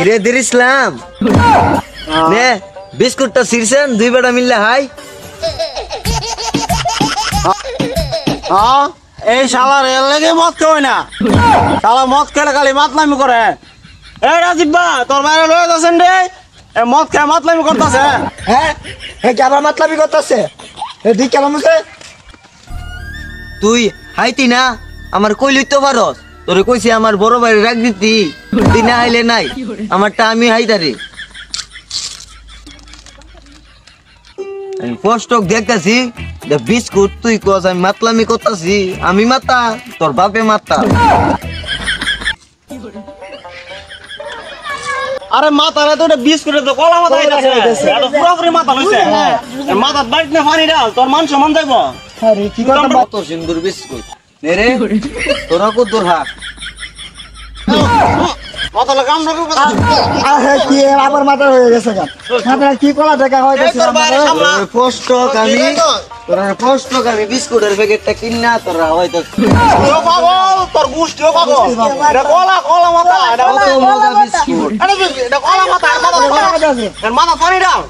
রে দের ইসলাম নে বিস্কুটটা ছিড়ছেন দুই বেটা মিললে হাই। এই শালার এর লেগে মদ খাওয়াই না, শালা মদ খেলে খালি মাতলামি করে। এই রাজীব্বা তোর বাইরে লয়ে যাচ্ছেন রে, মদ খেয়ে মাতলামি করতেছে। হ্যাঁ হ্যাঁ আবার মাতলামি করতেছে তুই কেমন মুছে তুই হাইতি না আমার কইলই তো পারস, তোরে কইছি আমার বড় ভাই রাখ দিতি, তুই না আইলে নাই আমারটা আমি হাইতারি। আমি কষ্ট দেখতেছি বিস্কুট তুই কস আমি মাতলামি করতেছি, আমি মাতা তোর বাপে মাতা। আরে মাথারে তো বিস্কুটে তো কলা মাথা হইতাছে, এটা পুরোপুরি মাথা লইছে। মাথার বাইট না পানি ডাল, তোর মান সমান যাইব। আরে কি কথা কত সুন্দর বিস্কুট রে তোরা কত দূর হাত মাথা লাগাম না কো কথা। আরে কি আবার মাথা হয়ে গেছে গা মাথা কি কলা দেখা হইতাছে কষ্ট আমি তোরা কষ্ট আমি বিস্কুটের প্যাকেটটা কিনা তোরা হয়তো তোর গুষ্টিও পাগল, এটা কলা কলা মাথা, এটা কত মজা বিস্কুট। কলা মাথা, মাথা পানি ডাল।